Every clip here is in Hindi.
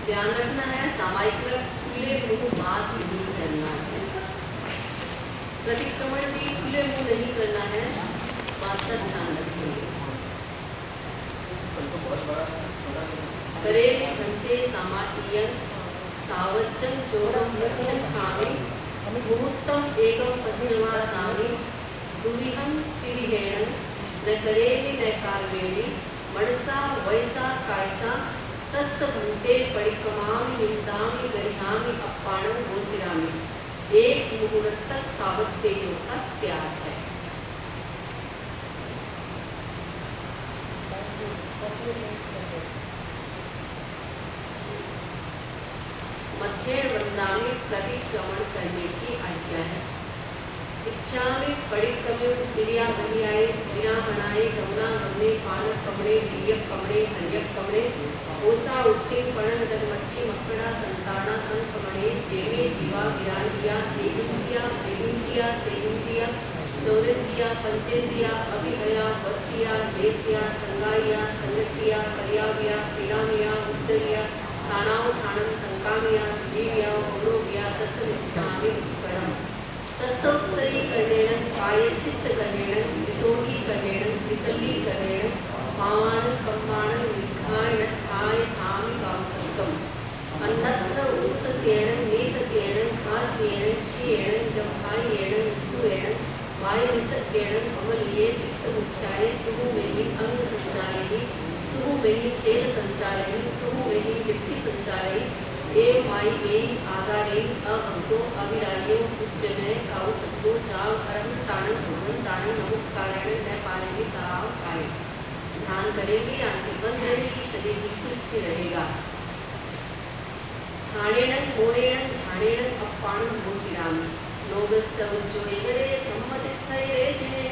ध्यान रखना है, सामायिक में खुले मुंह बात नहीं करना है, प्रतिक्रमण भी खुले मुंह नहीं करना है, बात का ध्यान रखेंगे। करे घंटे सामायियन सावचन चोरम लक्षण खामी मुहूर्तम एकम पंचमासामी दुविहम त्रिविहेण न करेवि न कार्वेवि मनसा वैसा कायसा तस्स भूते परिक्रमामि निंदामि गरिहामि अप्पाणं घोषयामि। एक मुहूर्त तक सावत्तेयों का त्याग है। मध्य वंदा में प्रतिक्रमण करने की आज्ञा है। इच्छा में परिक्रम्य क्रिया बनियाए बिना बनाए गमना गमने पानक कमड़े वीर्यक कमड़े हरियक कमड़े ओसा उत्तीन पणन जगमट्टी मकड़ा संताना संकमणे जेमे जीवा विरांतिया देविंतिया देविंतिया तेविंतिया चौरिंतिया पंचेंद्रिया अभिहया वत्तिया लेसिया संगाइया संगतिया पर्याविया पीड़ामिया उत्तरिया ठाणाव ठाणम संकामिया जीविया औरोग्या तस्मिच्छामि परम तस्सोत्तरी कर्णेन छायचित्त कर्णेन विसोगी कर्णेन विसल्ली कर्णेन भावान कम्मान विघाय नठाय धामि कामसंकम अन्नत्र उत्सस्येन नीसस्येन घास्येन क्षीयेन जम्भायेन उत्तुयेन वायुनिसर्गेण कमलीये पित्तमुच्छाये सुहुमेहि अंग संचालिनी सुहुमेहि खेल संचालिनी सुहुमेहि विद्धि संचालिनी ए माई ए आगारे अहंतो अविरायो उच्चनय काउ सत्तो जाव हरम ताणन भवन ताणन नमुकारण न पालेगी ताव काय। ध्यान करेंगे, आंखें बंद रहेगी, शरीर बिल्कुल स्थिर रहेगा। ठाणेन मोणेन झाणेन अप्पाणं घोषयामि लोगस्य उज्जोयरे ब्रह्मतिष्ठये जे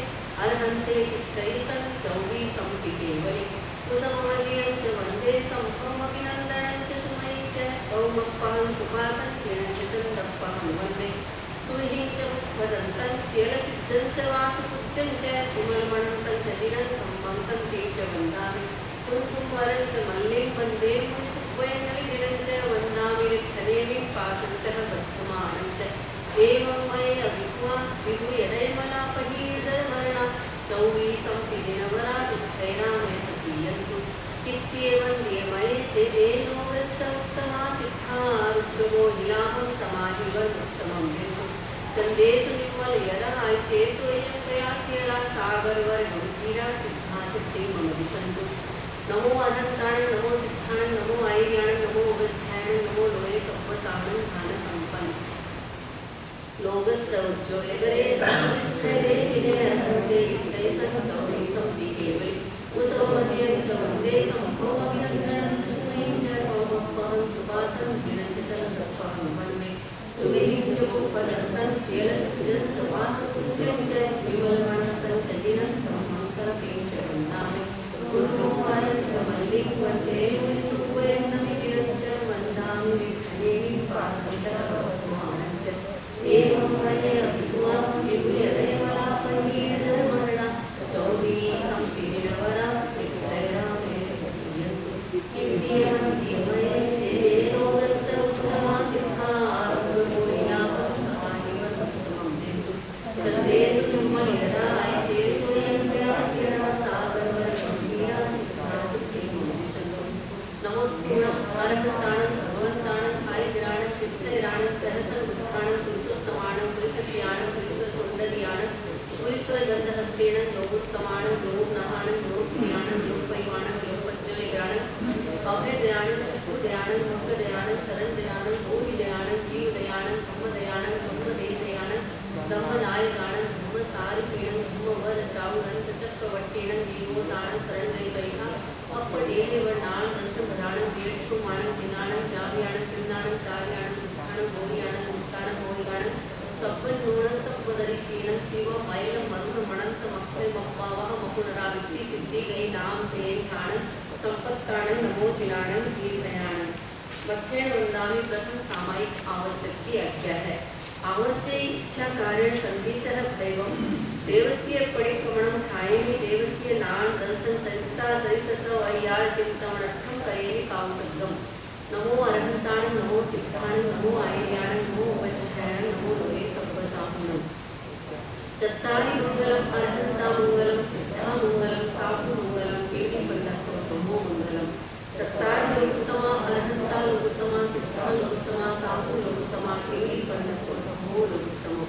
अरहन्ते चित्तैसं चौवीसं पिकेवले कुसममजियं च वन्दे सम्भवमभिनन्दनं च सुमयं च कौमप्पहं सुभासं किरणं च चन्द्रप्पहं वन्दे सुहिं च वदन्तं स्यलसिज्जं स वासुपुज्जं च कुमलमणन्तं च दिनन्तं वंसं ते च वन्दामि कुङ्कुमवरं च मल्लिं वन्दे मुनिसुब्बयं विजिनं च वन्दामि रिक्थनेमिं पासन्तः वर्धमानं च एवं मये अभिभुवा विभूयदैर्मलापहीर्जरवर्णा चौवीसं पिदिनवरा दुःखैरामय हसीयन्तु इत्येवं नियमये चेदेनोगस्य उत्तमा सिद्धा रुद्रवो नीलाभं समाधिवर्मुत्तमं बिन्दु चन्देषु निर्मलयराय चेसोऽयं प्रयास्यरा सागरवर्गं गिरा सिद्धा सिद्धिं मम दिशन्तु। नमो अनन्ताय नमो सिद्धाय नमो आयर्याय नमो गच्छाय नमो लोये सप्पसानं ध्यानसम्पन्न लोगस्य उज्जोयरे ब्रह्मतिष्ठये जिने अरहन्ते चित्तैसं चौवीसं पिकेवले कुसममजियं च वन्दे सम्भवमभिनन्दनं च सुमयं च कौमप्पहं सुभासं किरणं च चन्द्रप्पहं वन्दे सुमयं च पुष्पदन्तं स्यलसिज्जं स वासुपुज्जं च विमलमणन्तं च दिनन्तं हंसरतिं च वन्दामि कुङ्कुमवरं च मल्लिं वन्दे मुनिसुब्बयं नमिजिनं च वन्दामि विठ्ठलेमिं पासन्तः वर्धमानं च एवं मये अभिभुवा विभूयदैर्मलापहीर्जरवर्णा चौवीसं पिदिनवरा दुःखैरामय हसीयन्तु इत्येवं नियमये चेदेनोगस्य उत्तमा सिद्धा रुद्रवो नीलाभं समाधिवर्मुत्तमं बिन्दु चन्देषु निर्मलयराय चेसोऽयं प्रयास्यरा सागरवर्गं गिरा सिद्धा सिद्धिं मम दिशन्तु। नमो गुणं अरहन्ताणं भगवन्ताणं आयर्याणं चित्तैराणं सहसं दुःखाणं पुरुषोत्तमाणं पुरुषस्याणं पुरुषकुण्डलियाणं पुरुषगन्धहस्तेन लोकोत्तमाणं लोकनहाणं लोकप्रियाणं लोकपैवाणं लोकपज्जययाणं अभयदयाणं चक्षुदयाणं मुखदयाणं शरणदयाणं भूमिदयाणं जीवदयाणं ब्रह्मदयाणं ब्रह्मदेशयाणं ब्रह्मनायकाणं ब्रह्मसारिपीणं ब्रह्मवरचाउरं चक्रवर्तीणं जीवोदाणं शरणदैवैः अपडेयवर्णाणं दर्शनभराणं दीर्घमाणं जिनाणं जाव्याणं पिण्डाणं कार्याणं दुःखाणं भोर्याणं मुक्ताणं भोर्याणं सप्पन्नूणं सप्पदरिशीणं शिवं मयलं मरुणमणन्तमक्षयमप्पावः मकुलराविद्धि सिद्धिगैनां तेयाणं संपत्ताणं नमोजिनाणं जीवदयाणं। मध्य वंदामि प्रथम सामायिक आवश्यक की आज्ञा है। आवश्य इच्छा कारण संधिसह दैवं देवस्य परिक्रमणं ठायेमि देवस्य नाम दर्शन चरिता चरितत्व अय्यार चिंतनर्थं करेमि कामसद्गम। नमो अरहंताणं नमो सिद्धाणं नमो आयर्याणं नमो वज्रायणं नमो लोहे सब्बसाहुणं चत्तारि मंगलम अरहंता मंगलम सिद्धा मंगलम साहु मंगलम केवि बंधत्वमो मंगलम चत्तारि लोकोत्तमा अरहंता लोकोत्तमा सिद्धा लोकोत्तमा साहु लोकोत्तमा केवि बंधत्वमो लोकोत्तमो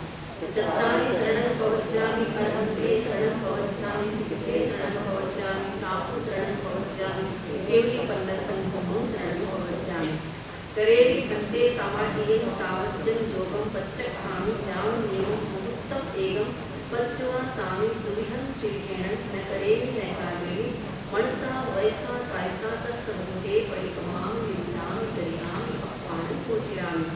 चत्तारि शरणं पवज्जामि अरहन्ते शरणं पवज्जामि सिद्धे शरणं पवज्जामि साहु शरणं पवज्जामि केवि बंधत्वमो शरणं पवज्जामि करेवि कंते सामाटियं सावज्जं जोगं पच्चखामि जाम नियमं मुक्तम एवं पंचवा सामी दुरिहं चिरेण न करेवि न कार्मेवि मनसा वैसा कायसा तत्संते परिकमां विद्यां करियां अपमानं पोषिरामि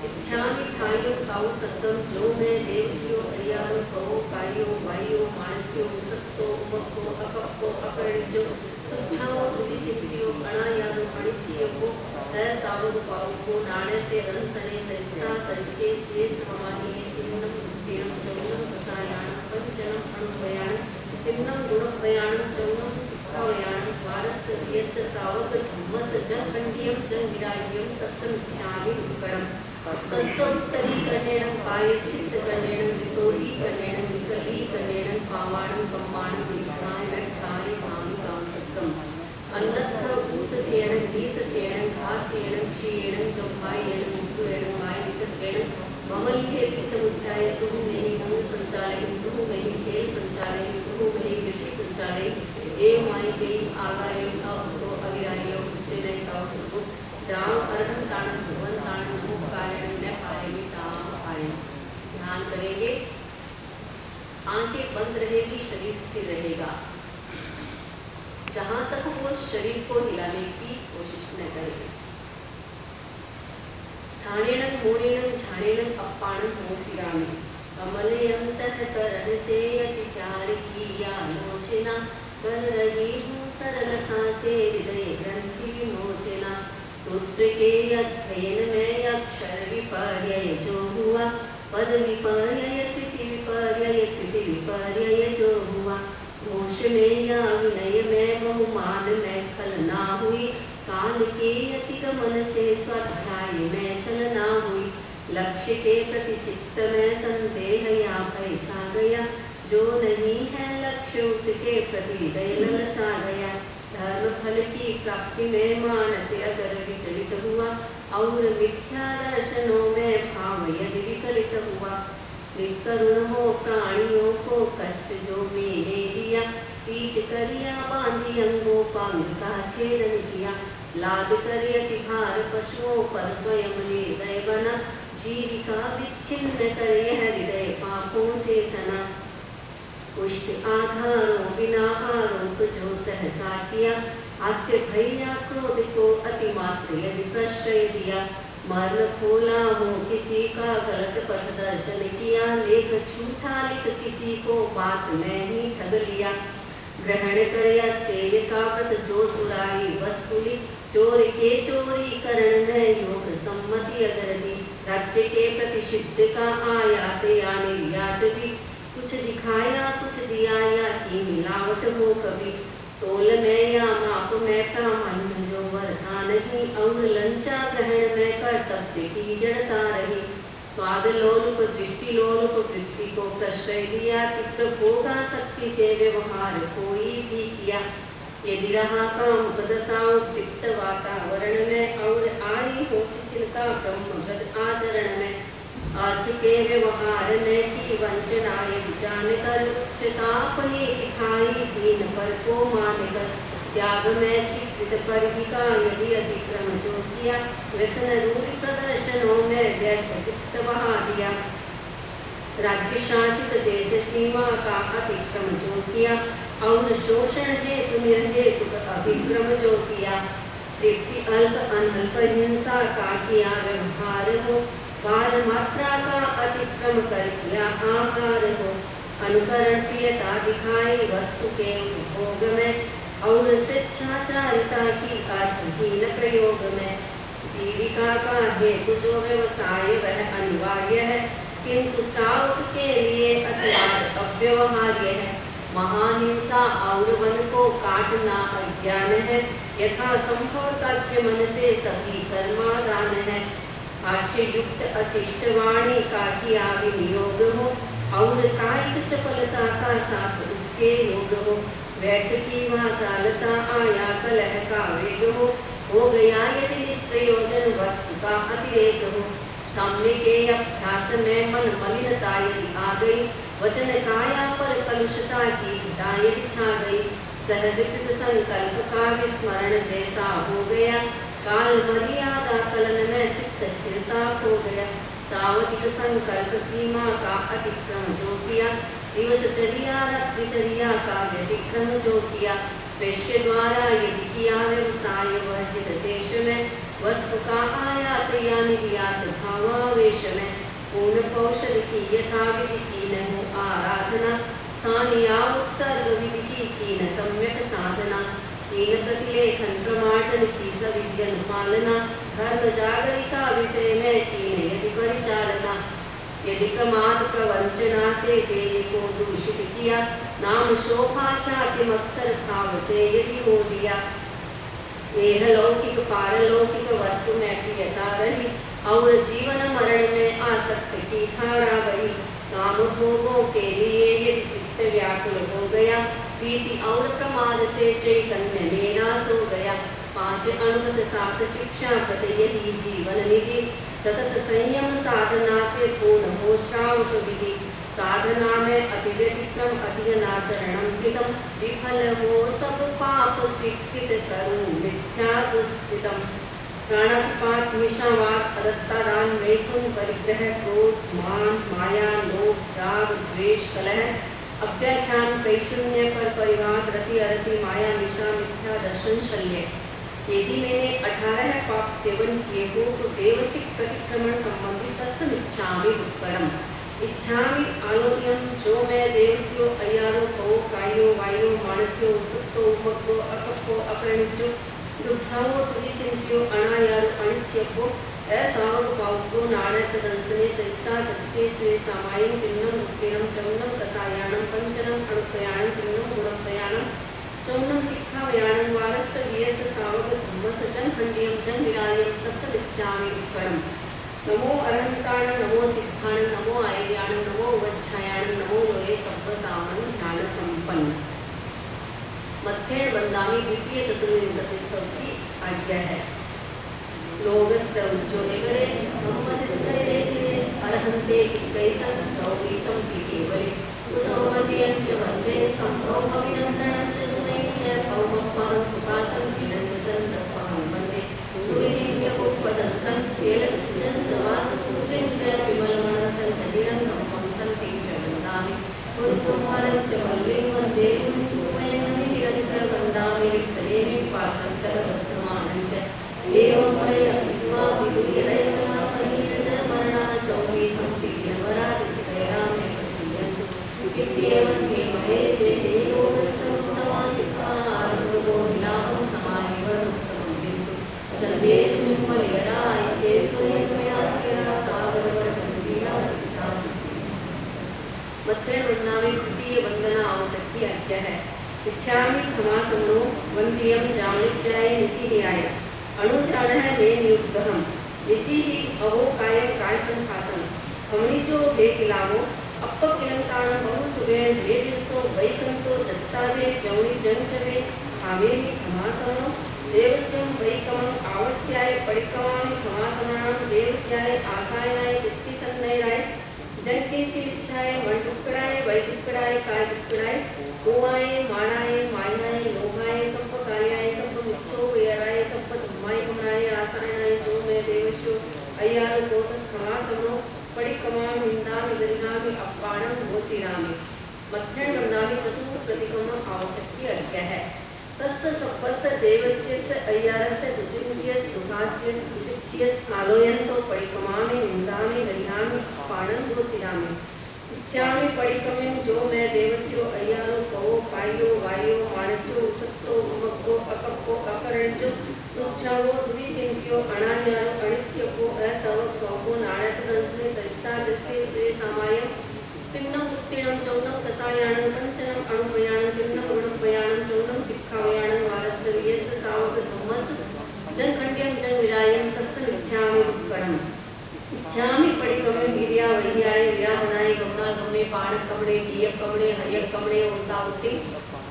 इच्छामि ठायो काउ सत्तम जो मैं देवसियो हरियारो कहो कायो वायो मानसियो सत्तो उपको अपको अपरिजो तुच्छाओ तुदि चित्तियो अनायानो अनिच्छियो है सावध पाऊ को नाण्यते रंसने चरित्रा चरिते शेष समानिये इन्नम रुपेणम चौनम प्रसायाणम पंचनम अणुवयाणम इन्नम गुणवयाणम चौनम सिक्खावयाणम वारस्य यस्य सावक धम्मस जखंडियम च विराज्यम तस्समिच्छामि उपकरम तस्सोत्तरी कर्णेन पाय चित्त कर्णेन विसोरी कर्णेन विसली कर्णेन पावाणं ब्रह्माणं विद्याय नट्ठाय भामि कामसक्कम अन्नत्थ ऊससेणं गीससेणं घासेणं क्षीणं जम्भायेण मुक्तुएण माय विसर्गेण ममल्ये पित्तमुच्चाय सुहुमेहि गंग संचालयन् सुहुमेहि खेल संचालयन् सुहुमेहि गति संचालयन् ए माय देहि आगायं अवतो अविरायं उच्चैः तावसुको जाम अरहं ताणं भुवन ताणं मुख कारणं न पाएगी ताम पाए। ध्यान करेंगे, आंखें बंद रहेगी, शरीर स्थिर रहेगा। जहां तक वो शरीर को हिलाने की कोशिश न करेंगे। ठाणेणं मोणेणं झाणेणं अप्पाणं मोशिरामि कमलयंतःकरण से अतिचार किया मोचना कर रही हूँ सरलता से हृदय ग्रंथि मोचना सूत्र के अध्ययन में अक्षर विपर्यय जो हुआ पद विपर्यय तिथि विपर्यय तिथि विपर्यय जो हुआ घोष में या विनय में बहुमान में स्खलना हुई काल के अतिगमन से स्वाध्याय में चलना हुई लक्ष्य के प्रति चित्त में संदेह या भय छा गया जो नहीं है लक्ष्य उसके प्रति हृदय ललचा गया धर्म फल की प्राप्ति में मानस अगर विचलित हुआ और मिथ्या दर्शनों में भाव यदि विकलित हुआ निष्करुण हो प्राणियों को कष्ट जो मैंने दिया पीट करिया बांधी अंगों पंग का छेदन किया लाद कर अति भार पशुओं पर स्वयं निर्दय बना जीविका विच्छिन्न करे हृदय पापों से सना पुष्ट आधारों बिना आरोप जो सहसा किया हास्य भैया क्रोध को अतिमात्र यदि प्रश्रय दिया मर्म खोला हो किसी का गलत पथ दर्शन किया लेख झूठा लिख किसी को बात में ही ठग लिया ग्रहण कर अस्तेय का व्रत जो चुराई वस्तु लिख चोर के चोरी करण में योग सम्मति अगर दी राज्य के प्रतिषिद्ध का आयात या निर्यात भी कुछ दिखाया कुछ दिया या की मिलावट हो कभी तोल में या माप में प्रामाण्य जो वर्ता नहीं और लंचा ग्रहण में कर्तव्य की जड़ता रही स्वाद लोलुप दृष्टि लोलुप वृत्ति को प्रश्रय दिया तीव्र भोगासक्ति से व्यवहार कोई भी किया यदि रहा काम दशा उद्दीप्त वातावरण में और आई हो शिथिलता ब्रह्मगत आचरण में अर्थ के व्यवहार में की वंचना यदि जानकर उच्चता अपनी दिखाई दीन पर को मानकर त्याग में स्वीकृत परिधिका यदि अतिक्रम जो किया व्यसन रूप प्रदर्शनों में व्यर्थ बहा दिया राज्य शासित देश सीमा का अतिक्रम जो किया और शोषण हेतु निर्हेतु अतिक्रम जो किया तृप्ति अल्प अनल्प हिंसा का किया व्यवहार हो बाल मात्रा का अतिक्रम कर किया आहार हो अनुकरण प्रियता दिखाई वस्तु के उपभोग में और स्वेच्छाचारिता की अर्थहीन प्रयोग में जीविका का हेतु जो व्यवसाय वह अनिवार्य है किंतु श्रावक के लिए अत्यंत अव्यवहार्य है महान हिंसा और वन को काट साधना अज्ञान है, यथा संभव त्याज्य मन से सभी कर्मादान है। भाष्य युक्त अशिष्ट वाणी का किया विनियोग हो, और कायिक चपलता का साथ उसके योग हो। बैठकी वहाँ चालता आया कलह का वेग हो गया यदि निष्प्रयोजन वस्तु का अतिरेक हो। साम्य के अभ्यास में मन मलिनता यदि आ गई, वचन काया पर कलुषता की घटा यदि छा गई। सहजकृत संकल्प का विस्मरण जैसा हो गया, काल मर्यादा कलन में चित्त स्थिरता खो गया। सावधिक संकल्प सीमा का अतिक्रम जो किया, दिवसचर्या रात्रिचर्या का व्यतिक्रम जो किया। वैश्य द्वारा यदि किया व्यवसाय वर्जित देश में, वस्तु का आयात या निर्यात भावावेश में। पूर्ण पौषध की यथाविधि की न हो आराधना, स्थानीय उत्सर्ग विधि की न सम्यक साधना। कीन प्रतिलेखन प्रमार्जन की सविज्ञन पालना, धर्म जागरिका विषय में कीन यदि परिचालना। यदि प्रमाद प्रवंचना से देह को दूषित किया, नाम शोभा ख्याति मत्सर भाव से यदि हो दिया। यह लौकिक पारलौकिक वस्तु में प्रियता रही, और जीवन मरण में आसक्त की धारा बही। काम भोगों के लिए यदि चित्त व्याकुल हो गया, प्रीति और प्रमाद से चैतन्य में नाश हो गया। पांच अणुगत सात शिक्षा पद यही जीवन निधि, सतत संयम साधना से पूर्ण हो श्रावक विधि। साधना में अति व्यतिक्रम अध्ययनाचरणम कृतम, विफल हो सब पाप स्वीकृत करूं मिथ्या दुष्कृतम। प्राणातिपात निशावात अदत्तादान मैथुन परिग्रह क्रोध मान माया लोभ राग द्वेष कलह अव्याख्यान कैशून्य पर परिवाद रति अरति माया निशा मिथ्या दर्शन शल्य। यदि मैंने 18 पाप सेवन किए हो तो देवसिक प्रतिक्रमण संबंधित तस्मिच्छामि दुष्करम। इच्छामि आलोक्यम, जो मैं देवस्यो अय्यारो कहो कायो वायो मानस्यो सुप्तो उपको अपको अपरणिजो दुच्छाओ तुलिचिंत्यो अनायारो अनिच्यपो ऐसा पावको नाणक दंसने चरिता जगते स्वे सामायं तिन्नम उत्तीर्णम चौन्नम कसायाणम पंचनम अणुपयाणम तिन्नम गुणपयाणम चौन्नम चिक्खावयाणम वारस्य वियस सावक धम्मस जन खंडियम जन विरायम तस्सदिच्छामि उपकरम। नमो अरहंताण नमो सिद्धाण नमो आयर्याण नमो वच्छायाण नमो लोये सब्बसामन ध्यान संपन्न। मध्य वंदामी द्वितीय चतुर्विंशति स्तव की आज्ञा है। लोगस्य उज्ज्वले करे ब्रह्मदित्तरे जिने अरहंते किक्कैसं चौबीसं केवले कुसममजियं च वन्दे संभवमभिनन्दनं च सुमयं च भौमपरं सुखासं चिरं च चन्द्रपहं वन्दे सुविधिं च पुष्पदन्तं शैलसिंचं समासपूजं च विमलमनन्तं धीरं धम्मं सन्तिं च वन्दामि गुरुकुमारं च वल्लीं वन्दे सुमयं नमिचिरं च वन्दामि रिक्तदेवीं पासन्तरवर्तमानं च एवं परयत्वा विदुर्यदयतमा मरणा चौबीसं विघ्नवरादित्ययामे प्रसीदन्तु इत्येवं मे महे चेते योगस्समुत्तमासिद्धारुगो विलापं समाहिवर्मुत्तमं बिन्दु चन्देषु निर्मलयराय चेषु निर्मयास्यरा सागरवर्गन्दिरा सिद्धासि। मध्य वंदनामि तृतीय वंदना आवश्यक आज्ञा है। इच्छामि क्षमासनो वंद्यं जामनिज्याय निशीर्याय अणुचारण ने नियुक्तहम निशी ही अवो कायम काय संभाषण हमनी जो वे किलावो अप्प किलंकाण बहु सुबेण वे दिवसो वैकंतो जत्ता वे जौनी जनचवे भावे ही खमासनो देवस्यम वैकमं आवश्याय परिकवामि खमासनां देवस्याय आसायनाय वृत्ति सन्नयराय जनकिंचिलिच्छाय मन टुकड़ाय वै टुकड़ाय काय टुकड़ाय कुआय माणाय मायनाय लोभाय संपकार्याय संपमिच्छो वैराय संपधम्माय कमराय आसायनाय जो मैं देवस्यो अय्यारो कोतस खमासनो परिकमां हिंदामि गरिहामि अप्पाणं घोषिरामि। मध्य वंदामि चतुर्थ प्रतिक्रमण आवश्यक आज्ञा है। तस्य सप्पस्य देवस्य अय्यारस्य दुचिन्त्यस् दुखास्यस् दुचिच्यस् आलोयन्तो परिकमामि निन्दामि गरिहामि अप्पाणं घोषिरामि। इच्छामि परिकमें जो मैं देवस्यो अय्यारो कहो कायो वायो मानस्यो सत्तो उमक्को अकप्पो अपरणजो तुच्छावो दुविचिंत्यो अनायारो अनिच्यपो असवक कहो नाणक दंसने चरिता जगते स्वे सामायं तिन्नम उत्तीर्णं चौन्नम कसायाणं पंचनम अणुपयाणं तिन्नम गुणपयाणं चौन्नम शिक्षावयाणं पाण कमड़े डीएफ कमड़े हरियर कमड़े ओसावती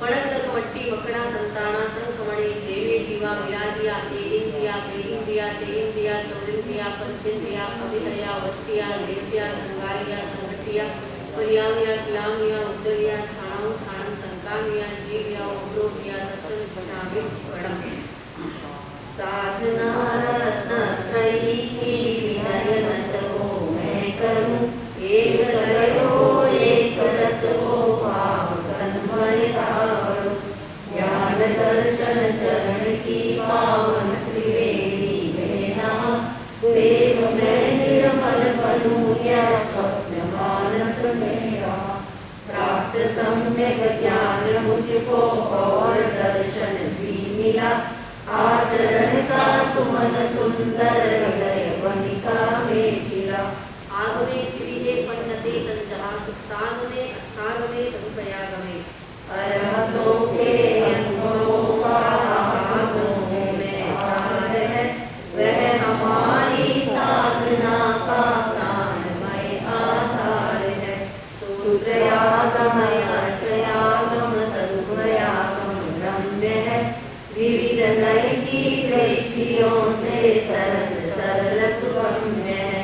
पणगदग मट्टी मकड़ा संताना संकमणे जेवे जीवा विरागिया एगिंदिया बेगिंदिया तेगिंदिया चौरिंदिया पंचिंदिया अभिदया वत्तिया लेसिया संगारिया संगटिया परियामिया किलामिया उद्दविया ठाणम ठाणम संकामिया जीविया उग्रोविया तस्सन चावि पड़म साधना रत्न त्रयी की विनय नत हो मैं करूं एक हृदय हो एक रस हो भाव तन्मय तावरूं ज्ञान दर्शन चरण की पावन त्रिवेणी में नमः देव मैं निर्मल बनूं यह स्वप्न मानस मेरा प्राप्त सम्यक ज्ञान मुझको और दर्शन भी मिला आचरण का सुमन सुंदर हृदय वनिका में खिला आगमे त्रिविधे पन्नते तंजहा सुक्तागमे अत्तागमे तंपयागमे अरहतों के अनुभवों का आगमों में सार है वह हमारी साधना का प्राणमय आधार है सूत्रयागम अर्त्रयागम तदुभयागम रम्य है विविध लय की दृष्टियों से सहज सरल सुगम्य है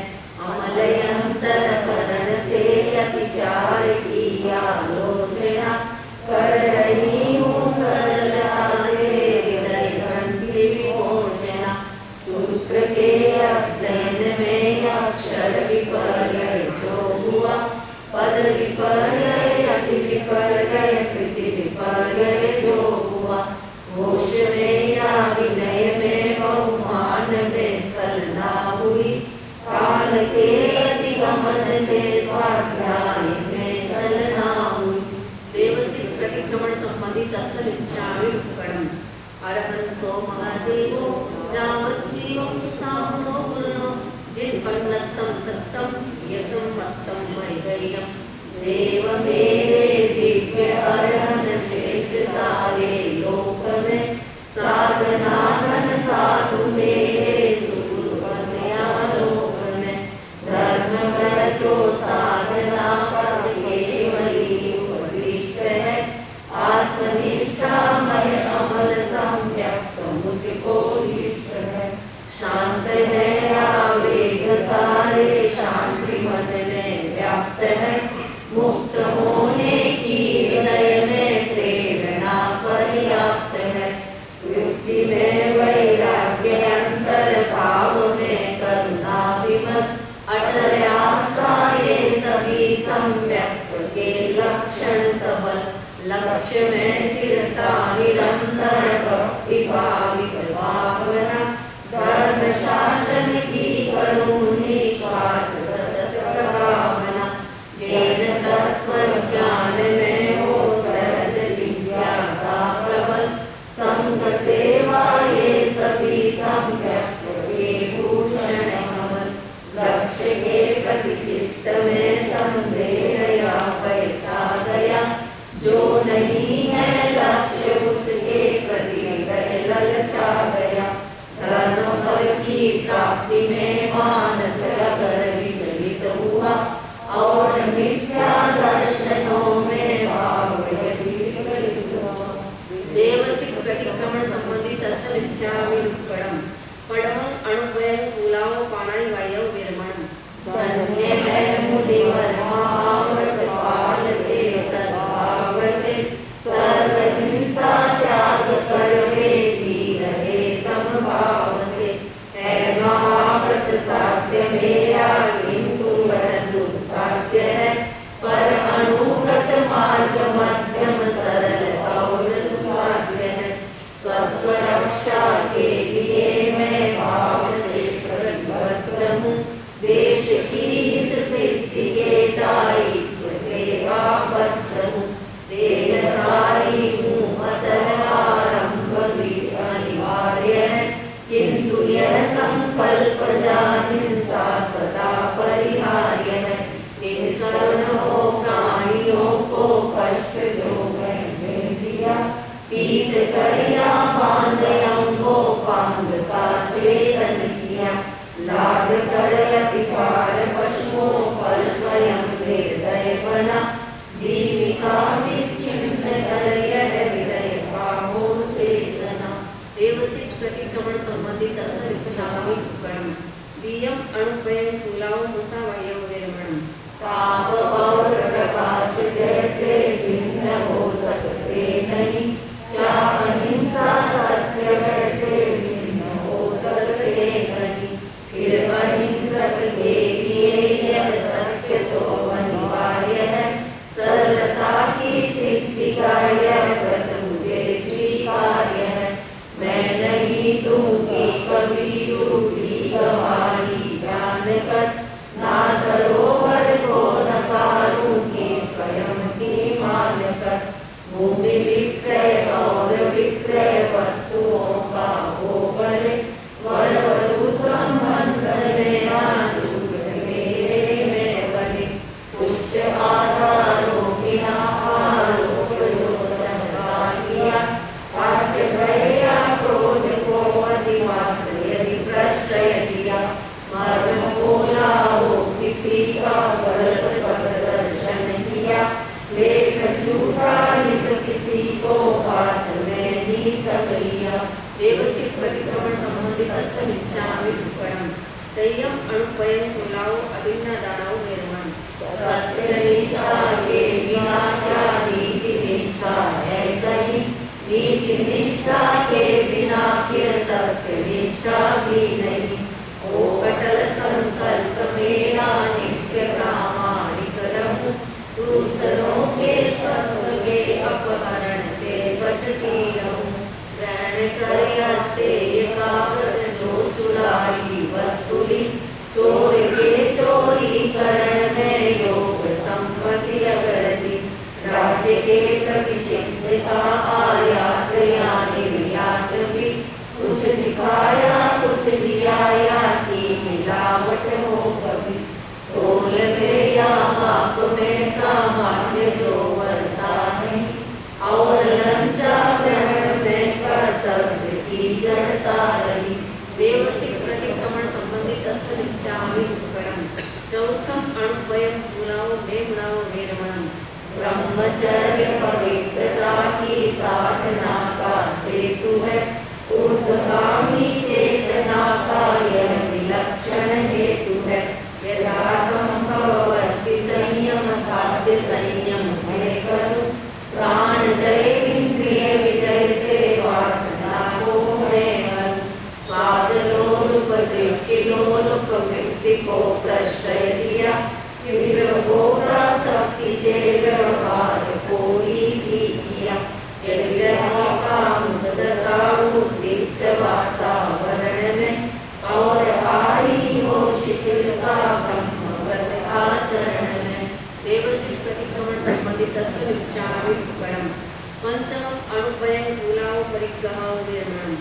अमलयंतर करण से अतिचार की आलोचना कर रही हूँ सरलता से हृदय ग्रंथि विमोचना सूत्र के अध्ययन में अक्षर विपर्य जो हुआ पद विपर्य अति विपर्य कृति विपर्य जो हुआ घोष में या विनय में बहुमान में स्खलना हुई काल के अतिगमन से स्वाध्याय में चलना हुई देवसी प्रतिक्रमण संबंधी तत्सविच्छामि उपकरणम् अरहन्तो महादेवो यावज्जीवं सुसाम्नो पूर्णो जिन्पन्नत्तं तत्तं यसंमत्तं परिगय्यम् देव मेरे दिव्य अरहन श्रेष्ठ सारे लोक में साधना धन साधु मेरे सूरपतयालोक में धर्म व्रजो साधना पथ केवली उपदिष्ट है आत्मनिष्ठामय अमल सम्यक मुझको इष्ट है शांत है आवेग सारे शांति मन में व्याप्त है मुक्त होने की हृदय में प्रेरणा पर्याप्त है वृत्ति में वैराग्य अंतर भाव में करुणा विमल अटल आस्था ये सभी सम्यक के लक्षण सबल लक्ष्य में स्थिरता निरंतर भक्ति भाविक भावना धर्म शासन की करूं निस्वार्थ सतत भावना जैन तत्व ज्ञान में हो सहज जिज्ञासा प्रबल संग सेवा ये सभी सम्यक के भूषण कमल लक्ष्य के प्रति चित्त में संदेह या पैचा गया जो नहीं है लक्ष्य उसके प्रति हृदय ललचा गया धर्म फल की प्राप्ति में मानस अगर विचलित हुआ और मिथ्या दर्शनों में भाव यदि देवसिक प्रतिक्रमण संबंधी तत्सविच्छामि उपकरणम् पडमं अणुवयं कूलाव पाणाय वायव विरमणम् धन्य है मुनिवर महाव्रत पालते सद्भाव से सर्वहिंसा त्याग कर वे जी रहे समभाव से है महाव्रत साध्य मेरा किंतु वह दुस्साध्य है पर अनुव्रत मार्ग मध्यम सरल और सुसाध्य है स्वत्व रक्षा के लिए मैं भाव से प्रतिबद्ध हूँ देश की हित सिद्धि के दायित्व से आबद्ध हूँ देहधारी हूँ अतः आरंभ भी अनिवार्य है किंतु यह संकल्प जाहिंसा सदा परिहार्य है निष्करुण हो प्राणियों को कष्ट जो मैंने दिया पीठ करिया बांध अंगोपांग का छेदन किया लाद कर अतिकार पशुओं पर स्वयं निर्दय हृदय बना, जीविका विच्छिन्न कर यह हृदय पापों से सना। देवसी प्रतिक्रमण संबंधी तस्य इच्छामि उपकरणम्। दियम अणुपयं कुलाओ मुसावायो विरमणम्। ताप और प्रकाश जैसे भिन्न हो सकते नहीं, क्या अहिंसा सत्य जैसे भिन्न हो सकते नहीं। फिर अहिंसक के लिए यह सत्य तो अनिवार्य है, सरलता की सिद्धि का यह व्रत मुझे स्वीकार्य है। मैं नहीं दूंगी कभी झूठी गवाही जानकर, ना धरोहर को नकारूंगी स्वयं की मानकर। भूमि विक्रय और विक्रय वस्तुओं का हो बने, वर वधू संबंध में ना झूठ मेरे में बने। पुष्ट आधारों बिना आरोप जो सहसा किया, हास्य भया क्रोध को अतिमात्र यदि प्रश्रय दिया। मर्म बोला हो किसी का गलत प्रदर्शन किया, लेख झूठा लिख किसी को बात में ही तक लिया। देवसी प्रतिक्रमण संबंधी तस्य इच्छामि उपकरणम्। तेयम अणुपयं कुलाओ अभिन्नदानौ निर्मणम्। सत्यनिष्ठा के बिना क्या नीति निष्ठा है कहीं, नीति निष्ठा के बिना फिर सत्य निष्ठा भी नहीं। ओ अटल संकल्प मेरा नित्य प्रामाणिक रहूं, दूसरों के सत्व के अपहरण से बचती रहूं। ग्रहण कर अस्तेय का व्रत जो चुराई वस्तु ली, चोर के चोरी करण में योग संपत्ति अगर दी। राज्य के प्रतिषिद्ध का आयात या निर्यात भी, कुछ दिखाया कुछ दिया या की मिलावट हो कभी। तोल में या माप में प्रामाण्य जो वर्ता नहीं, और लंचा ग्रहण में कर्तव्य की जड़ता रही। देवसी प्रतिक्रमण संबंधी तस्य इच्छामि उपकरणम्। चौथम अणुपयं कुलाओ मेमनाओ निर्मणम्। ब्रह्मचर्य पवित्रता की साधना का सेतु है, ऊर्ध्वगामी चेतना का यह विलक्षण हेतु है। यथासंभव वस्ति संयम खाद्य संयम से करूं, प्राण जय इंद्रिय विजय से वासना को मैं हरूं। स्वाद लोलुप दृष्टि लोलुप वृत्ति को प्रश्रय दिया, फिर होगा शक्ति से व्यवहार कोई भी किया। यदि रहा काम दशा उद्दीप्त वातावरण में, और आई हो शिथिलता ब्रह्मवत आचरण में। देवसी प्रतिक्रमण संबंधी तस्य इच्छामि उपकरणम्। पंचमम् अणुपयं कुलाओ परिग्रहो निर्मणम्।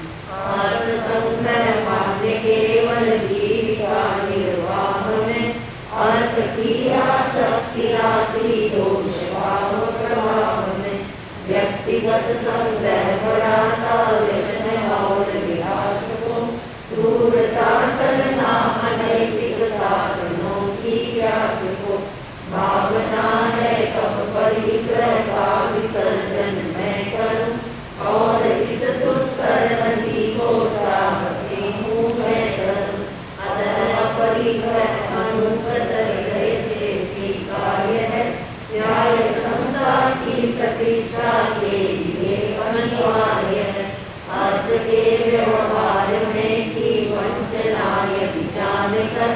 अर्थ संग्रह मान्य केवल जीविका निर्वाह में, अर्थ की आसक्ति लाती दोष भाव प्रभाव में। व्यक्तिगत संग्रह बढ़ाता व्यसन और विलास को, क्रूरता चलना अनैतिक साधनों की प्यास को। भावना है कब परिग्रह का विसर्जन मैं करूं, और इस दुष्कर नदी को चाहती हूँ मैं करूं। अतः परिग्रह अनुव्रत हृदय से स्वीकार्य है, न्याय समता की प्रतिष्ठा के लिए अनिवार्य है। अर्थ के व्यवहार में की वंचना यदि जानकर,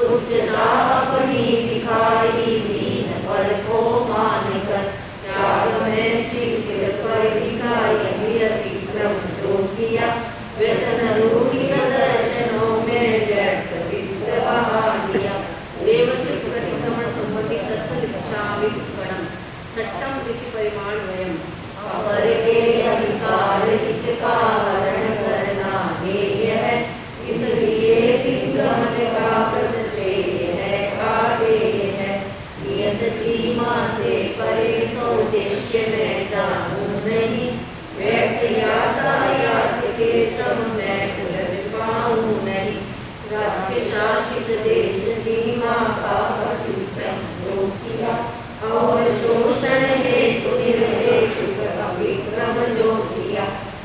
उच्चता अपनी दिखाई मीन पर को मानकर। त्याग में शीघ्र पर यदि अतिक्रम जो किया, व्यसन रूढ़ी दर्शनों में व्यर्थ वित्त बहा दिया। देवसी प्रतिक्रमण संबंधी तस्य इच्छामि उपकरणम्। छठम ऋषि परिमाण वयम्। अपर के अधिकार हित का हरण करना हेय है, इसलिए विक्रमण का व्रत श्रेय है आदेय है। नियत सीमा से परे सौदेश्य में जानूं नहीं, व्यर्थ यातायात के सब मैं उलझ पाऊं नहीं। राज्य शासित देश सीमा का अतिक्रम जो किया,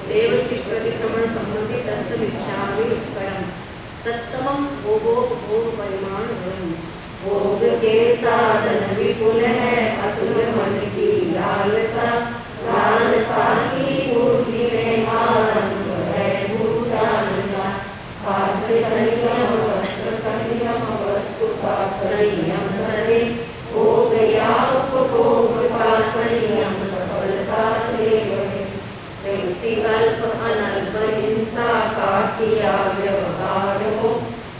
देवस्य प्रतिक्रमण संबंधी तत्समिच्छामि उत्कलम् सत्तमं भोगो भोग परिमाण वयम् भोग के साधन विपुल है अतुल मन की लालसा लालसा की मूर्ति में आनंद है भूचालसा खाद्य संयम वस्त्र संयम वस्तु का संयम सरे हो गया उपभोग का संयम सफलता से बने व्यक्तिकल्प अनल्प हिंसा का किया व्यवहार हो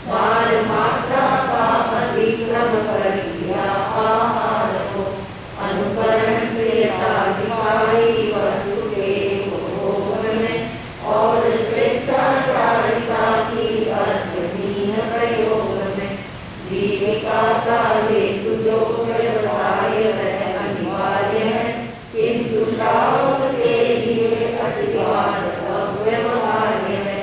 बाल मात्रा का अतिक्रम कर लिया आहार हो अनुकरण क्रियता दिखाई वस्तु के उपभोग में और स्वेच्छाचारिता की अर्थहीन प्रयोग में जीविका का हेतु जो व्यवसाय है अनिवार्य है किंतु श्रावक के लिए अतिवाद अव्यवहार्य है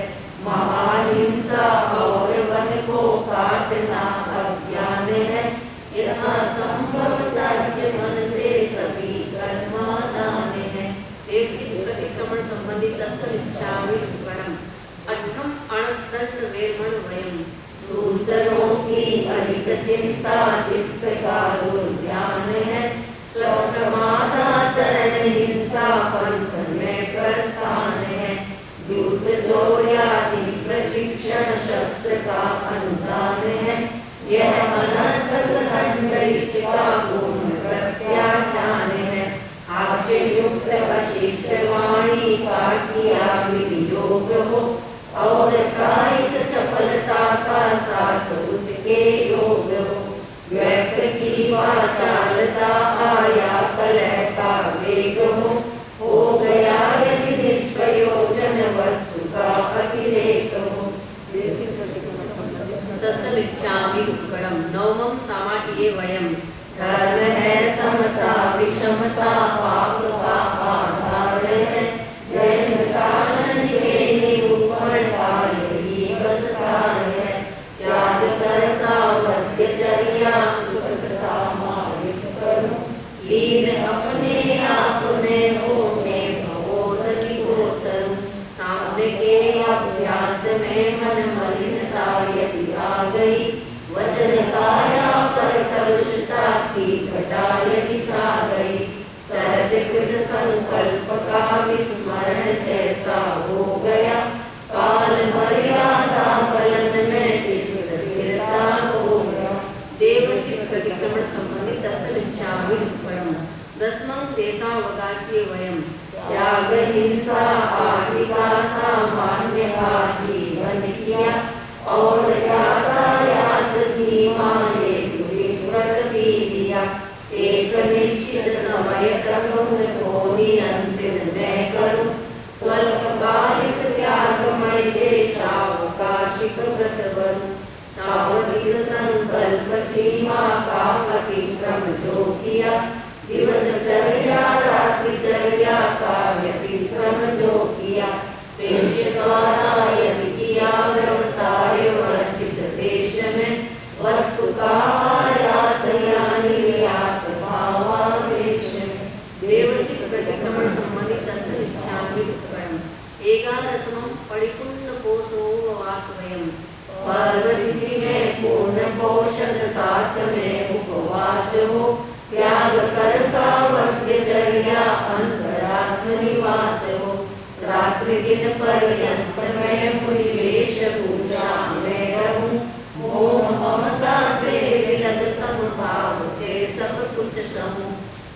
महाहिंसा और वन को काटना अज्ञान है यहाँ संभव त्याज्य मन से सभी कर्मादान है देवस्य प्रतिक्रमण संबंधी तत्समिच्छामि उत्कलम् अट्ठम अणदंड वेर्मण वयम् दूसरों की अधिक चिंता चित्त का दुर्ध्यान है स्वप्रमादाचरण हिंसा पंथ में प्रस्थान है युद्ध चौर्यादि प्रशिक्षण शस्त्र का अनुदान है यह अनर्थक दंड इसका पूर्ण प्रत्याख्यान है हास्य युक्त वशिष्ठ वाणी का किया विनियोग हो और कायिक चपलता का साथ उसके योग हो व्यक्त की वाचालता आया कलह का वेग हो गया यदि निष्प्रयोजन वस्तु का अतिरेक हो तत्समिच्छामि उत्कलम् नवमं सामाह्ये वयम् धर्म है समता विषमता पाप का आधार है जैन शासन के निरूपण का यही बस सार है त्याग कर सावध्यचर्या सुख सामाजिक करूं लीन अपने आप में हो मैं भवोदधि गोतरूं सामने के अभ्यास में मन मलिनता यदि आ गई वचन काया पर कलुषता की घटा यदि छा गई सहज कृत संकल्प का विस्मरण जैसा हो गया काल मर्यादा कलन में चित्त स्थिरता हो गया देवस्य प्रतिक्रमण संबंधी तत्समिच्छामि उत्कलम् दशमं देशावकाशे वयम् त्याग हिंसा आदिका सामान्य का जीवन किया और यातायात सीमा ने व्रत भी दिया एक निश्चित समय तक उनको नियंत्रित मैं करूं स्वल्पकालिक त्यागमय देशावकाशिक व्रत करूं सावधिक संकल्प सीमा का अतिक्रम जो किया दिवसचर्या रात्रिचर्या का व्यतिक्रम जो किया पेश द्वारा यदि किया व्यवसाय वर्जित देश में वस्तु का आयात या निर्यात भावावेश में देवस्य प्रतिक्रमण संबंधी तत्समिच्छामि उत्कलम् एकादशमं परिपूर्णपोषोपवास वयम् पर्वतिथि में पूर्ण पोषण साथ में उपवास हो त्याग कर सावध्यचर्या अंतरात्म निवास हो रात्रि दिन पर्यंत मैं मुनिवेश पूजा में रहूं मोह ममता से विलग समभाव से सब कुछ सहूं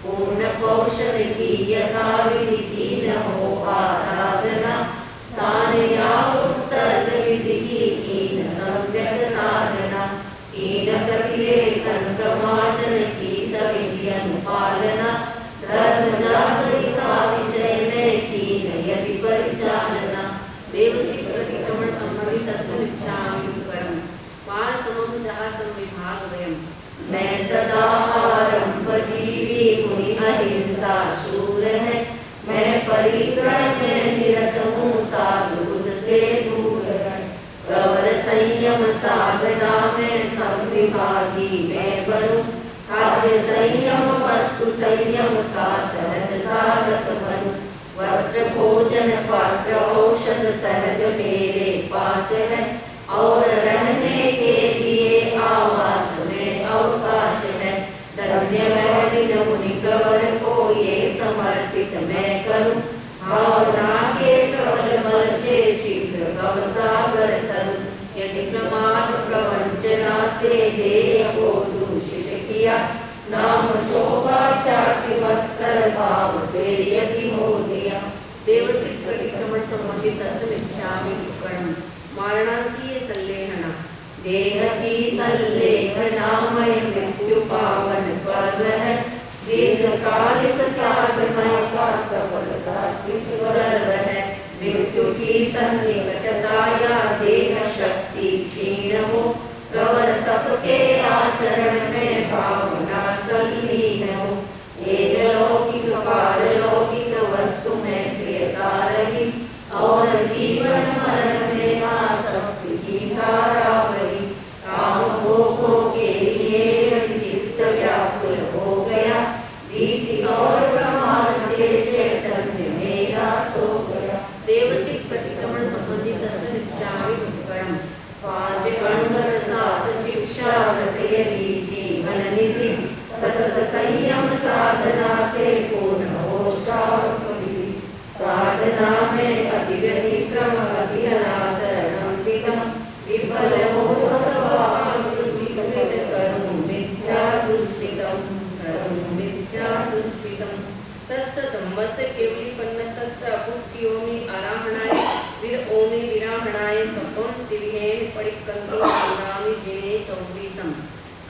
पूर्ण पोषण की यथाविधि की न हो आराधना स्थान या उत्सर्ग विधि की न सम्यक साधना कीन प्रतिलेखन प्रमाचन की सविधि अनुपालना धर्म जागरिका विषय में कीन यदि परिचालना देवस्य प्रतिक्रमण संबंधी तत्समिच्छामि उत्कलम् पारसमं जहासं विभाग वयम् मैं सदा आरंभ जीवी मुनि अहिंसा शूर है मैं परिक्रम में निरत हूँ साधु उससे दूर है प्रवर संयम साधना में संविभागी मैं बनूं खाद्य संयम वस्तु संयम का सहज साधक बनूं वस्त्र भोजन भोजन पात्र औषध सहज मेरे पास है, और रहने के लिए आवास में अवकाश है। धन्य वह दिन मुनि प्रवर को ये समर्पित मैं करूं, भावना के प्रबल बल से शीघ्र भवसागर तरु। यदि प्रमाद प्रवंचना से देह को दूषित किया, नाम शोभा ख्याति वत्सल भाव से यदि मोह दिया। देवसिक प्रतिक्रमण संबंधित असमिच्छामि उपकरणम मारणांतीय संलेहना। देह की संलेखनामय मृत्यु पावन पर्व है, दीर्घकालिक साधना का सफल सात्विक गर्व है। मृत्यु की सन्निकटता या देह शक्ति क्षीण हो, प्रवर तप के आचरण में भावना संलीन हो। एक लौकिक पारलौकिक वस्तु में प्रियता रही, और जीवन मरण में आसक्ति की धारा बही। काम भोगों के लिए चित्त व्याकुल हो गया, भीति और प्रमाद से चैतन्य मेरा सो गया। देवसिक प्रतिक्रमण संबंधित असमिच्छामि उपकरणम 5 अणुधर 7 शिक्षा व्रत यदि जीवन निधि, सतत संयम साधना से पूर्ण हो साधना। साधना में अति व्यतिक्रम अति अनाचरणम विदम, विफल हो स्वभाव स्वीकृत करुं मिथ्या दुष्कृतम, करुं मिथ्या दुष्कृतम। तस्य धम्मस्य केवलीपन्न तस्य अभुक्तियोमि आराहणाय वीर ओमि विराहणाय सपम तिरहेण पडिक्कन्ति वन्दामि जिने 24।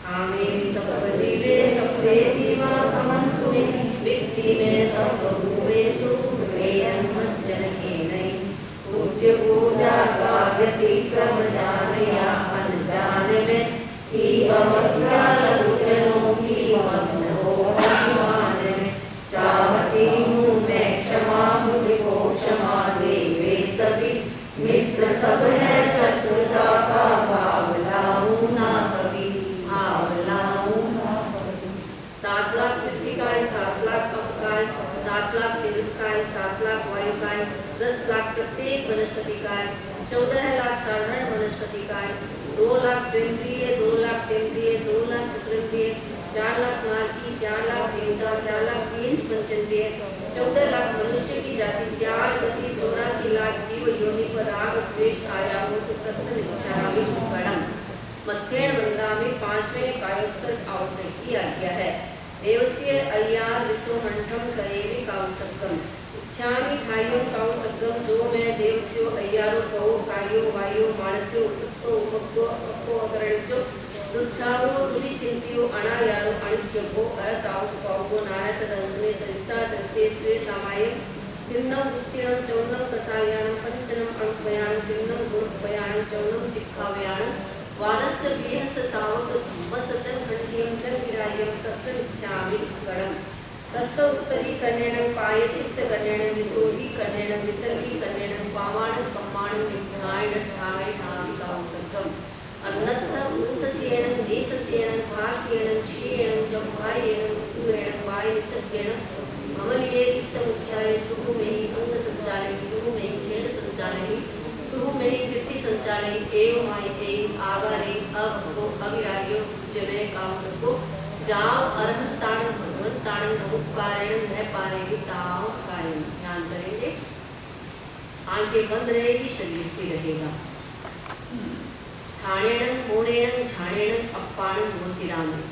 कामे सब जीवे सत्वे जीवा भवन्तु मे, वित्ति में सब भूवेषु प्रेरं मज्जन केनै। पूज्य पूजा का व्यतिक्रम जान या अनजान में, कि अवज्ञा लघुजनों की मग्न हो अभिमान में। चाहती हूँ मैं क्षमा, मुझको क्षमा दे वे सभी, मित्र सब है शत्रुता का भाव लाऊं ना कभी, भाव लाऊं ना कभी। 7 लाख पृथ्वीकाय, 7 लाख अपकाय, 7 लाख तेजस्काय, 7 लाख वायुकाय, 10 लाख प्रत्येक वनस्पतिकाय, 14 लाख साधारण वनस्पतिकाय, 2 लाख द्विंद्रिय, 2 लाख तेंद्रिय, 2 लाख चतुरिंद्रिय, 4 लाख नारकी, 4 लाख देवता, 4 लाख तीन पंचेंद्रिय, 14 लाख मनुष्य की जाति, 4 गति, 84 लाख जीव योनि पर राग द्वेष आया हो तो तस्मिच्छामि उपकरणम। मध्येण वंदामि 5वें कायोत्सर्ग आवश्यक की आज्ञा है। देवस्य अय्यार विशोमंठम करेवि काउसक्कम। इच्छामि ठाइयों काउसक्कम, जो मैं देवस्यो अय्यारो कहो कायो वायो मानस्यो उसत्तो उपक्को अपक्को अकरणचो दुच्छावो दुरी चिंतियो अनायारो अनिच्यको असाव पावो नायत दंसने चरिता चरिते स्वे सामायम तिन्नम उत्तीर्णम चौर्णम कसायाणम पंचनम अणुपयाणम तिन्नम गुणपयाणम चौर्णम शिक्षावयाणम वानस्य वीरस्य सावक धम्मसचं खंडियं च विरायं तस्य इच्छामि उपकरणम। तस्य उत्तरीकरणेन पायचित्तकरणेन विशोधीकरणेन विसर्गीकरणेन पावाणं पम्माणं निघ्नाय ढाय ढाविकावसर्गम्। अन्नत्थं उषस्येन देशस्येन भास्येन क्षीयेन जम्भायेन उत्तुरेण वाय निसर्गेण अमलिये वित्तमुच्चारे सुहुमेहि अंगसञ्चालने सुहुमेहि खेलसञ्चालने सुहुमेहि कृतिसञ्चालने एवमाय एवं आगारे अभवो अविरायो जमे कामसर्गो जाव अर्हताणं भगवंताणं नमुपकारेण न पारेगी ताव कारेण। ध्यान करेंगे, आंखें बंद रहेगी, शरीर स्थिर रहेगा। ठाणेणं मोणेणं झाणेणं अप्पाणं मोसिरामे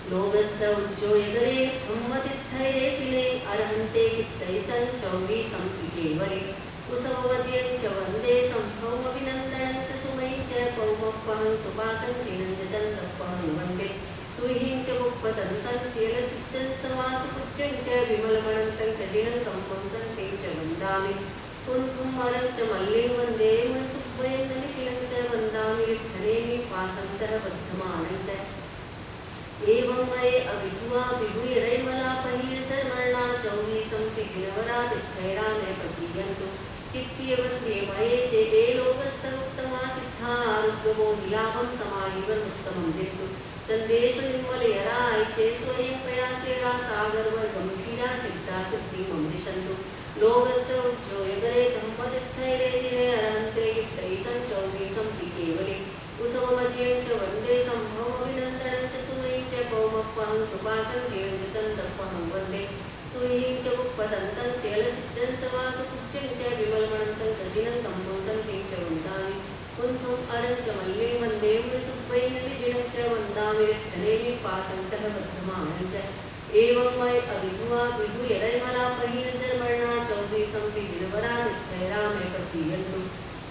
लोगस्य उज्जोयगरे ब्रह्मतित्थये चिने अर्हन्ते कित्तै सन् 24 केवले कुसववज्यं च वन्दे सम्भवमभिनन्दनं च सुमयं च पौमप्पहं सुपासं चिनं च चन्दप्पहं वन्दे सुहिं च मुक्पदन्तं शीलसिच्चं समासुपुच्चं च विमलमणन्तं च जिनं कम्पं सन्तिं च वन्दामि कुन्तुं मलं च मल्लिं वन्दे मनसुभ्वयं नमिखिलं च वन्दामि विठ्ठलेनि वासन्तः वर्धमानं च। एवं मये अविधुआ विभूयरैर्मला पनीरचर्मणा 24 किखिलवरातिथैरा मे प्रसीयन्तु कित्तीय वन्दे मये चेदे लोकस्य उत्तमा सिद्धा आरुग्यमोहिलाभं समाहिवन् उत्तमं दिक्तु चन्देषु निर्मलयराय चे स्वयं प्रयासेरा सागरवर्गं क्रीडा सिद्धा सिद्धिमं दिशन्तु लोकस्य उज्जोयगरे वर्तमानं च एवं मय अभिधुआ विधु यदयमला परिणजर्मणा चौबीसं विजिनवरा नित्यैरामे पसीयन्तु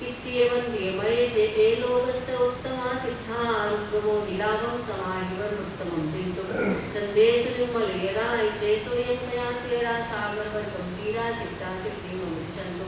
इत्येवं दियमये जे लोकस्य उत्तमा सिद्धा आरुग्गमो विलाभं समाहिवर्मुत्तमं बिन्दु चन्देषु निर्मलयरा चेसो यज्ञया सेरा सागरवर्गम्भीरा सिद्धा सिद्धिमोदिशन्तु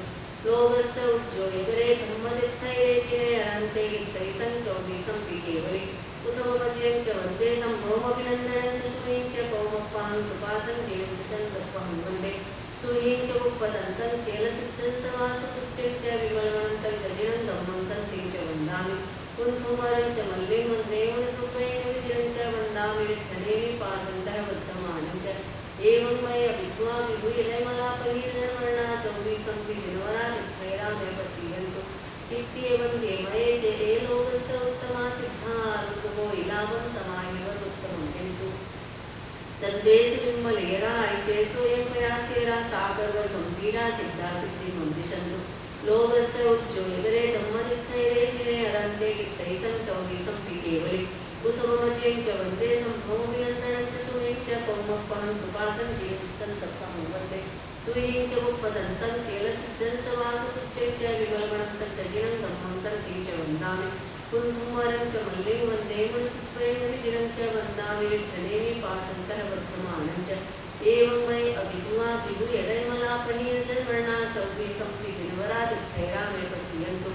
लोकस्य उज्ज्वलिगरे धम्मदित्थैरे चिने अनन्ते गित्तैसं चौबीसं केवलि कुसुमपचयं च वन्दे सम्भवमभिनन्दनं च सुमयं च पौमप्पहं सुपासं जीवं च चन्द्रपहं वन्दे सुहीं च उपपदन्तं शैलसिद्धं समासुपुच्चं च विमलमनन्तं गजिनं धम्मं सन्तिं च वन्दामि कुन्थुमरं च मल्लिं मन्त्रेण सुखैन विजिनं च वन्दामि रिद्धनेमि पासन्तः वर्धमानं च एवं मय विद्वा विभुयलयमलापहिर्धर्मणा चौबीसं विजिनवरा नित्यैरामे पसीयन्तु इत्येवं देमये च लोकस्य उत्तमा सिद्धा आरुग्गमो इलाभं समाहिवर्मुत्तमं किन्तु चन्देषु निर्मलयरा चेसो यज्ञया सेरा सागरवर्गम्भीरा सिद्धा सिद्धिमोदिशन्तु लोकस्य उज्ज्वलिगरे धम्मदित्थैरे चिने अरन्ते गित्तैसं चौबीसं केवलि कुसुमपचयं च वन्दे सम्भवमभिनन्दनं च सुमयं च पौमप्पहं सुपासं जीवं च चन्द्रपहं वन्दे सुहीं च उपपदन्तं शैलसिद्धं समासुपुच्चं च विमलमनन्तं च जिनं धम्मं सन्तिं च वन्दामि कुन्थुमरं च मल्लिं वन्दे मुनिसुत्वैन विजिनं च वन्दामि रिद्धनेमि पासन्तः वर्धमानं च एवं मयि अभिधुआ विधु यदयमलापहिर्धर्मणा चौबीसं विजिनवरा नित्यैरामे पसीयन्तु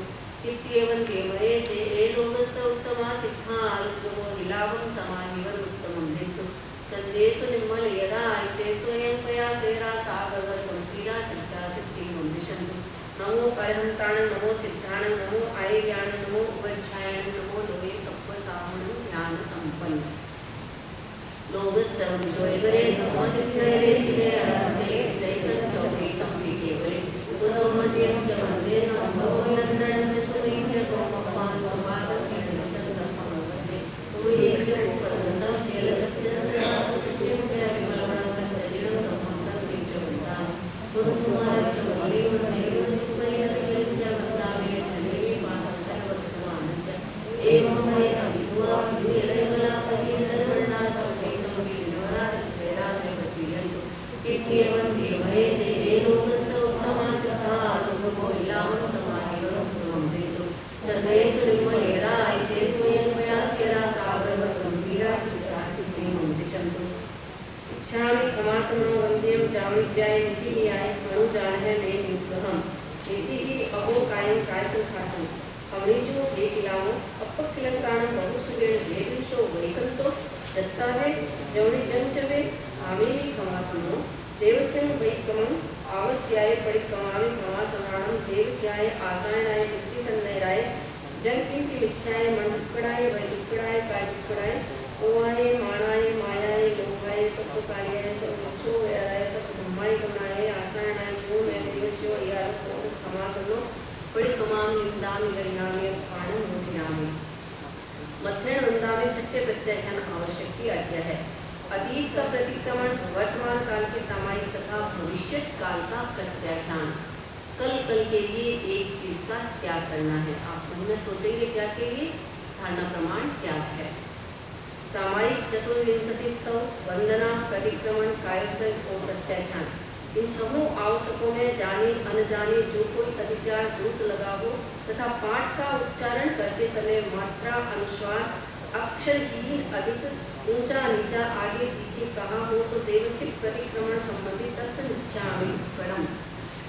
इत्येवं देमये ते लोकस्य उत्तमा सिद्धा आरुग्गमो विलाभं समाहिवर्मुत्तमं बिन्दु चन्देषु निर्मलयरा चेसो यज्ञया सेरा सागरवर्गम्भीरा सिद्धा सिद्धिमोदिशन्तु नमो अरहन्ताणं नमो सिद्धाणं नमो आयज्ञानं नमो उपध्यायणं नमो लोये सत्त्वसामनं ज्ञानसम्पन्नं लोकस्य उज्ज्वलिगरे धम्मदित्थैरे चिने अरन्ते गित्तैसं चौबीसं केवलि कुसुमपचयं च वन्दे सम्भवमभिनन्दनं च सुमयं च पौमप्पहं सुपासं जीवं च चन्द्रपहं वन्दे सुहीं च उपपदन्तं शैलसिद्धं समासुपुच्चं च विमलमनन्तं च जिनं धम्मं सन्तिं च वन्दामि कुन्थुमरं च मल्लिं वन्दे मुनिसुत्वैन विजिनं च वन्दामि रिद्धनेमि पासन्तः वर्धमानं च एवं मयि अभिधुआ विधु यदयमलापहिर्धर्मणा चौबीसं विजिनवरा नित्यैरामे पसीयन्तु इत्येवं देमये च लोकस्य उत्तमा सिद्धा आरुग्गमो इलाभं समाहिवर्मुत्तमं बिन्दु चन्देषु निर्मलयरा चेसो यज्ञया सेरा सागरवर्गम्भीरा सिद्धा सिद्धिमोदिशन्तु इच्छामि खमासनो वन्द्यं जामिज्याय निशीयाय मनुजानः मे निग्रहम् निशिहि अहो कायं कायसंखासं अवनिजो भेकिलामो अपक्किलंकाणं बहुसुगेण भेदिंशो वैकंतो जत्तावे जवनि जंचवे आमेनि खमासनो देवस्यं वैकमं आवस्याय पडिकमामि खमासनाणं देवस्याय आसायनाय बुद्धिसन्नैराय जंकिंचिमिच्छाय मणुक्कडाय वैदुक्कडाय कायदुक्कडाय ओवाय माणाय मायाय लोभाय सत्वकार्याय सर्वमोक्षो वैराय सत्वधम्माय गमनाय आसायनाय जो मैं देवस्यो यार कोस खमासनो पडिकमामि निन्दामि गरिणामि अपमानं मोसिनामि मध्यण वंदामि छठे प्रत्याख्यान आवश्यक की आज्ञा है अतीत का प्रतिक्रमण वर्तमान काल के सामायिक तथा भविष्य काल का प्रत्याख्यान कल कल के लिए एक चीज का त्याग करना है। आप मन में सोचेंगे त्याग के लिए धारणा प्रमाण त्याग है। सामायिक चतुर्विंशति स्तव वंदना प्रतिक्रमण कायसर्ग और प्रत्याख्यान इन समूह आवश्यकों में जाने अनजाने जो कोई अतिचार दोष लगा हो तथा पाठ का उच्चारण करते समय मात्रा अनुस्वार अक्षरहीन अधिक ऊंचा नीचा आगे पीछे कहा हो तो देवसिक प्रतिक्रमण संबंधी तस्मिच्छामि प्रणम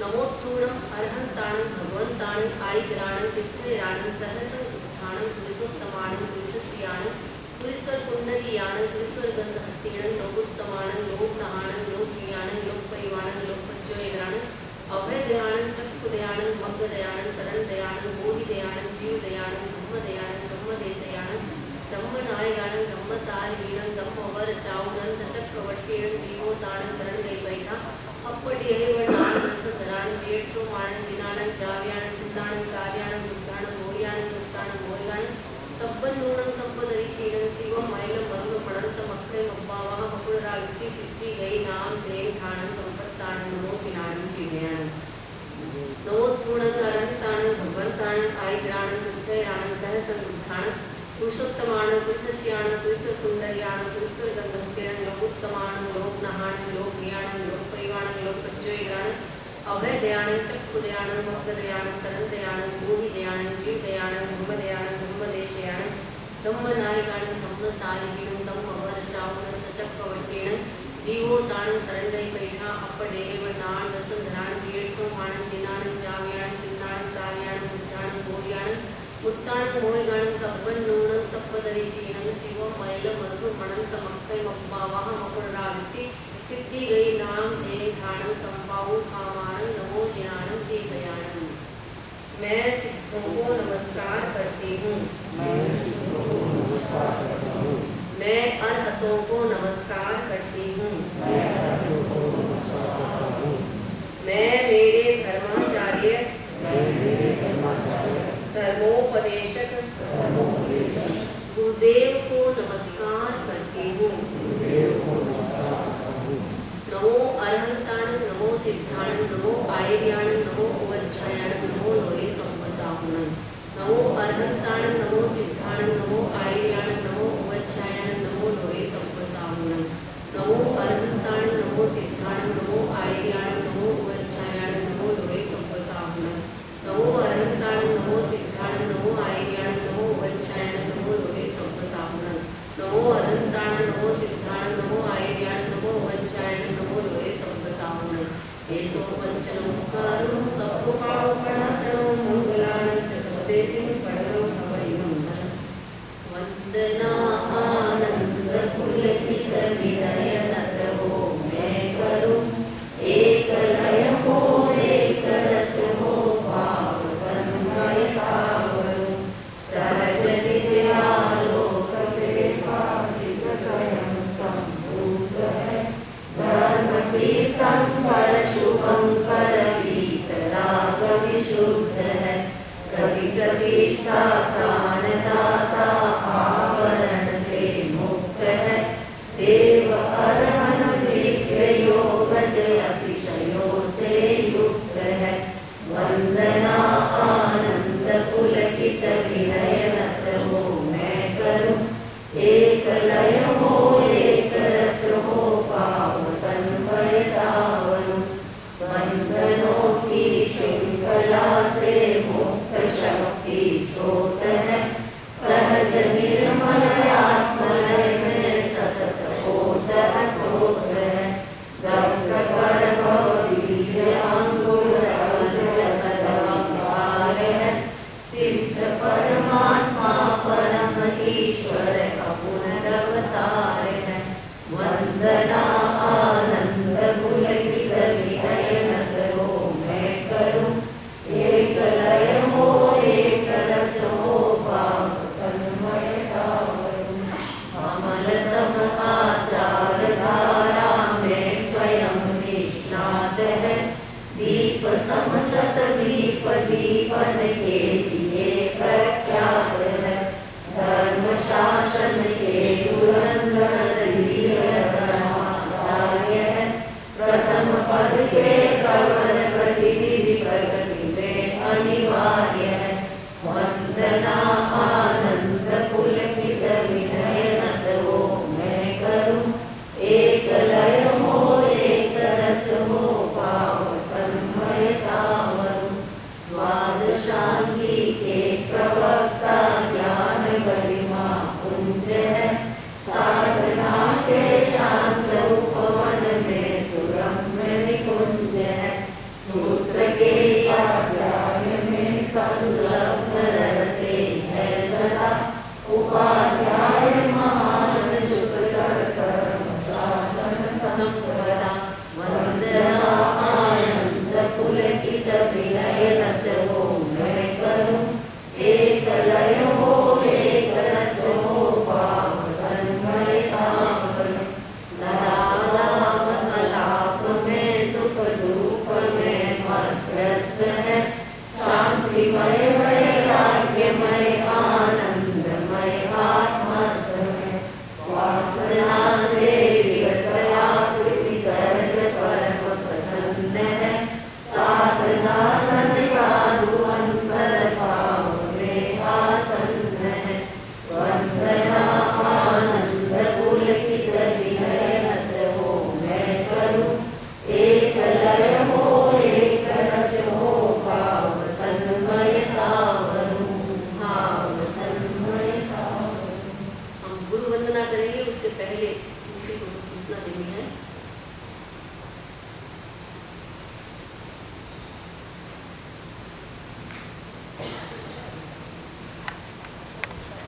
नमोत्थूणम अर्हन्ताणं भगवन्ताणं आयिग्राणं तीर्थैराणं सहसं उत्थाणं पुरुषोत्तमाणं पुरुषश्रियाणं पुरीश्वर कुंडलीयाणं पुरीश्वर गंधहत्तीणं लोकोत्तमाणं लोकनहाणं लोकक्रियाणं लोकपरिवाणं लोकपच्चोयग्राणं अभयदयाणं चक्षुदयाणं मग्गदयाणं शरणदयाणं मोहिदयाणं जीवदयाणं ब्रह्मदयाणं ब्रह्मदेशयाणं धम्मनायगाणं धम्मसारहीणं धम्मवर चाउणं चक्रवर्तीणं दीवोताणं शरण गई बैठा अपटी हरिवर्णाणं रसधराणं वेठो माणं जिनाणं जाव्याणं चिंताणं कार्याणं दुर्गाणं मोयाणं दुर्गाणं मोयगाणं संपन्नूणं संपदरिशीणं शिवं मैलं मंग मणंतं अक्षय मब्बावः मकुळराविति सिद्धि गई नाम ध्रेन खाणं संपत्ताणं नमोचिनाणं चिदयाणं नमोत्थूणं अरहन्ताणं भगवन्ताणं आयिग्राणं तीर्थैराणं सहसं उत्थाणं पुरुषोत्तमाणं पुरुषश्रियाणं पुरुषकुंडल्याणं पुरुषगंधहत्तीणं लोकोत्तमानं लोकनहानं लोकज्ञानं लोकपरिवाणं लोकप्रचोदयानं अभय दयानं चक्षु दयानं भक्त दयानं शरण दयानं भूमि दयानं जीव दयानं धर्म दयानं धर्मदेशयानं धम्मनायकानं धम्मसारिणं धम्मवरचावनं चक्रवर्तीनं दीवोतानं शरणदय पैठा अपडेवनान वसंधरान वीरचौहानं जिनानं जाव्यानं तिन्नानं कार्यानं बुद्धानं बोध्यानं उत्तानं मोयगानं सब्बन्नूनं सप्पदरिशीनं शिवं मैलं मधुमणन्तमक्कैमप्पावहमपुरराविति सिद्धि गई नाम ने ध्यानं संपाऊ कामानं नमो जिनानं जीवयानं। मैं सिद्धों को नमस्कार करती हूँ, मैं अरहतों को नमस्कार करती हूँ, मैं मेरे धर्माचार्य धर्मोपदेशक गुरुदेव को नमस्कार करती हूँ। नमो अरहंताणं नमो सिद्धाणं नमो आयर्याणं नमो उवज्झायाणं नमो लोहे संवसाहुणं। नमो अरहंताणं नमो सिद्धाणं नमो आयर्याणं नमो उवज्झायाणं नमो लोहे संवसाहुणं। नमो अरहंताणं नमो सिद्धाणं नमो आयर्याणं नमो उवज्झायाणं नमो लोहे संवसाहुणं। नमो अरहंताणं नमो सिद्धाणं नमो आयर्याणं नमो उवज्झायाणं नमो लोहे संवसाहुणं। नमो अरहंताणं नमो सिद्धाणं नमो आयर्याणं नमो उवज्झायाणं नमो लोहे संवसाहुणं। एषो पंचनमस्कारो सत्कृपावपणासनो मंगलानं च सदेशिं परमं परिमङ्गलं। वन्दना आनंद पुलकित विनय नतवो मैं करूं एक लय हो एक रस हो भाव तन्मय भावरूं। सहज निज आलोक से भासित स्वयं संभूत है धर्म तीर्थंकर शुभंकर वीतराग विशुद्ध है। गति प्रतिष्ठा प्राणदाता आवरण से मुक्त है। देव अरहन दिव्य योग जय अतिशयों से युक्त है। वंदना आनंद पुलकित विनय नत हो मैं करूं एक लय हो एक रस हो भाव तन्मय तावरूं। बंधनों की श्रृंखला से मुक्त शक्ति स्रोत है। सहज निर्मल आत्मलय में सतत होतः क्रोध है। दग्ध कर भव बीज अंकुर जग जगद्धार है। सिद्ध परमात्मा परम ईश्वर अपुनरवतार है। वंदना आनंद पुलकित विनय नत हो मैं करूं एक लय हो एक रस हो भाव तन्मय तावरूं। अमलतम आचार धारा में स्वयं निष्णात है। दीप समसत दीप दीपन के लिए प्रख्यात है। धर्म शासन के धुरंधर धर्माचार्य है। प्रथम पद के प्रवर प्रतिनिधि प्रगति में अनिवार्य है। वंदना आनंद पुलकित विनय नत हो मैं करूं एक लय हो एक रस हो भाव तन्मय तावरूं। द्वादशांगी के प्रवक्ता ज्ञान गरिमा पुंज है। साधना के शांत उपवन में सुरम्य निकुंज है। सूत्र के स्वाध्याय में संलग्न रहते हैं सदा। उपाध्याय महान शुक्र कर्म शासन संपदा। वंदना आनंद पुलकित विनय नत हो मैं करूं एक लय हो एक रस हो भाव तन्मय तावरूं। सदा लाभ अलाप में सुख दुख में मध्यस्थ है। शांतिमय